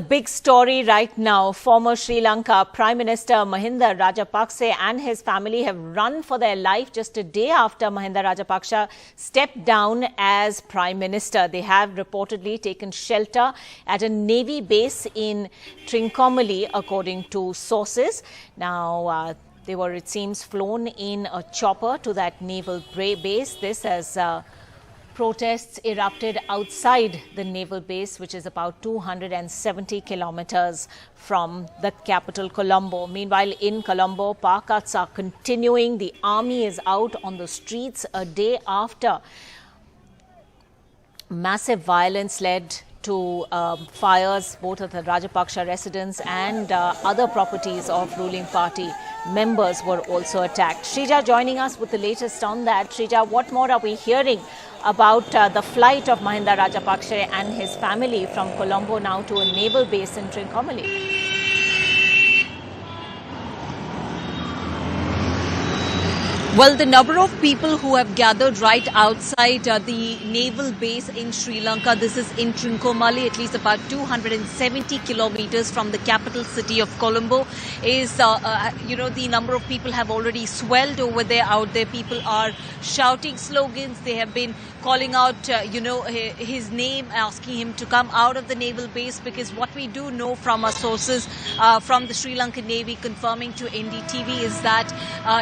big story right now. Former Sri Lanka Prime Minister Mahinda Rajapaksa and his family have run for their life just a day after Mahinda Rajapaksa stepped down as Prime Minister. They have reportedly taken shelter at a Navy base in Trincomalee, according to sources. Now, they were, it seems, flown in a chopper to that naval base. This as protests erupted outside the naval base, which is about 270 kilometers from the capital, Colombo. Meanwhile, in Colombo, power cuts are continuing. The army is out on the streets a day after massive violence led to fires both at the Rajapaksa residence and other properties of ruling party members were also attacked. Shrija joining us with the latest on that. Shrija, what more are we hearing about the flight of Mahinda Rajapaksa and his family from Colombo now to a naval base in Trincomalee? Well, the number of people who have gathered right outside the naval base in Sri Lanka, this is in Trincomalee, at least about 270 kilometers from the capital city of Colombo, is, the number of people have already swelled over there, out there. People are shouting slogans. They have been calling out, his name, asking him to come out of the naval base, because what we do know from our sources from the Sri Lankan Navy confirming to NDTV is that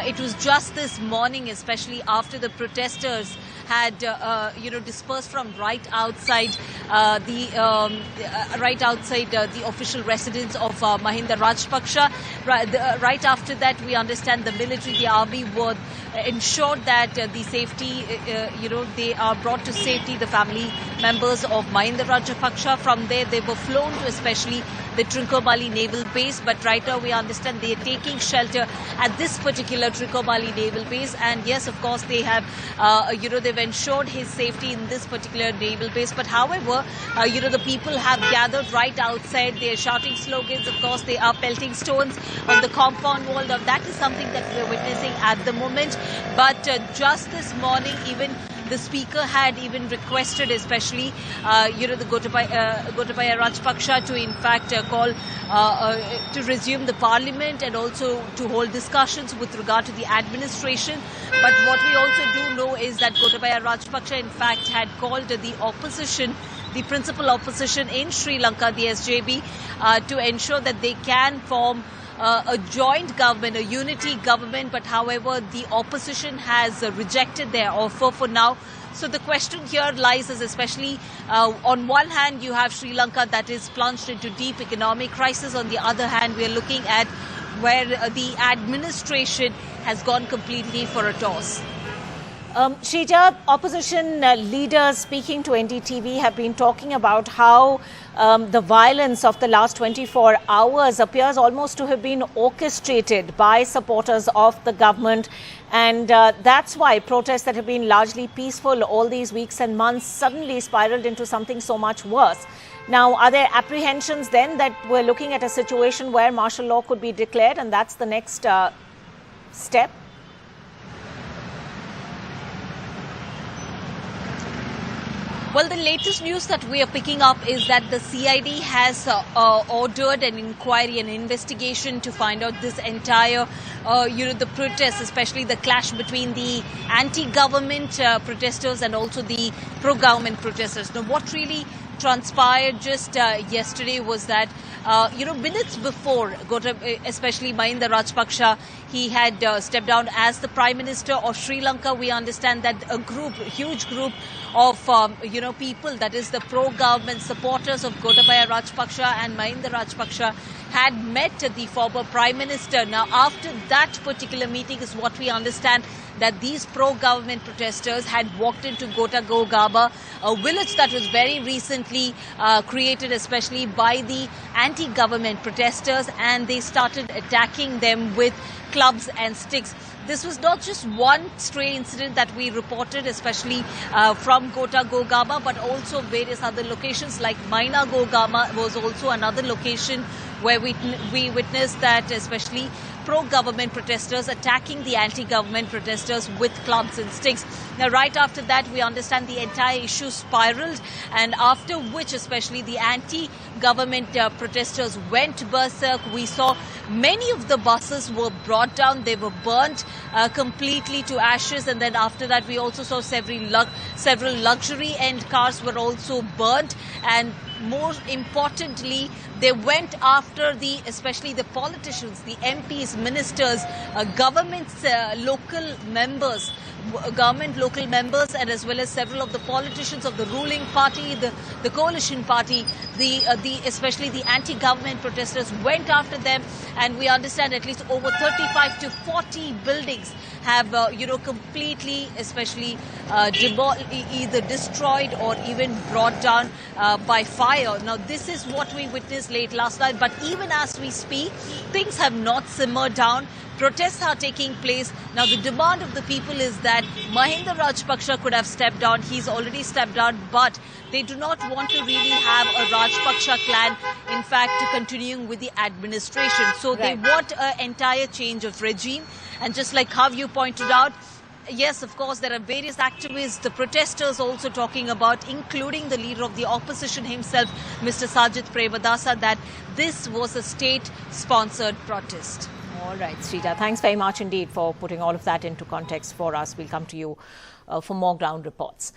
it was just this morning, especially after the protesters had dispersed from right outside the official residence of Mahinda Rajapaksa. Right after that, we understand the military, the army would ensure that the safety, they are brought to safety, the family members of Mahinda Rajapaksa. From there, they were flown to especially the Trincomalee naval base, but right now we understand they are taking shelter at this particular Trincomalee naval base. And yes, of course, they have, they've ensured his safety in this particular naval base. But however, the people have gathered right outside. They are shouting slogans. Of course, they are pelting stones on the compound wall. Now, that is something that we are witnessing at the moment. But just this morning, even the speaker had even requested, especially, the Gotabaya Rajapaksa to in fact call to resume the parliament and also to hold discussions with regard to the administration. But what we also do know is that Gotabaya Rajapaksa in fact had called the opposition, the principal opposition in Sri Lanka, the SJB, to ensure that they can form a joint government, a unity government. But however, the opposition has rejected their offer for now. So the question here lies is, especially on one hand, you have Sri Lanka that is plunged into deep economic crisis. On the other hand, we are looking at where the administration has gone completely for a toss. Shrija, opposition leaders speaking to NDTV have been talking about how the violence of the last 24 hours appears almost to have been orchestrated by supporters of the government. And that's why protests that have been largely peaceful all these weeks and months suddenly spiraled into something so much worse. Now, are there apprehensions then that we're looking at a situation where martial law could be declared, and that's the next step? Well, the latest news that we are picking up is that the CID has ordered an inquiry, an investigation to find out this entire, the protests, especially the clash between the anti-government protesters and also the pro-government protesters. Now, what really transpired just yesterday was that, minutes before, especially Mahinda Rajapaksa, he had stepped down as the Prime Minister of Sri Lanka. We understand that a huge group of, people, that is the pro-government supporters of Gotabaya Rajapaksa and Mahinda Rajapaksa, had met the former Prime Minister. Now, after that particular meeting is what we understand, that these pro-government protesters had walked into Gota, a village that was very recently created, especially by the anti-government protesters, and they started attacking them with clubs and sticks. This was not just one stray incident that we reported, especially from Gota, but also various other locations like Maina Gogama was also another location where we witnessed that especially pro-government protesters attacking the anti-government protesters with clubs and sticks. Now, right after that, we understand the entire issue spiraled, and after which especially the anti-government protesters went berserk. We saw many of the buses were brought down. They were burnt completely to ashes, and then after that we also saw several luxury end cars were also burnt, and more importantly, they went after especially the politicians, the MPs, ministers, government local members, and as well as several of the politicians of the ruling party, the coalition party, especially the anti-government protesters went after them, and we understand at least over 35 to 40 buildings have completely, especially either destroyed or even brought down by fire. Now, this is what we witnessed late last night, but even as we speak, things have not simmered down. Protests are taking place. Now, the demand of the people is that Mahinda Rajapaksa could have stepped down. He's already stepped down, but they do not want to really have a Rajapaksa clan, in fact, continuing with the administration. So they want an entire change of regime. And just like how you pointed out, yes, of course, there are various activists, the protesters also talking about, including the leader of the opposition himself, Mr. Sajid Premadasa, that this was a state-sponsored protest. All right, Srija, thanks very much indeed for putting all of that into context for us. We'll come to you for more ground reports.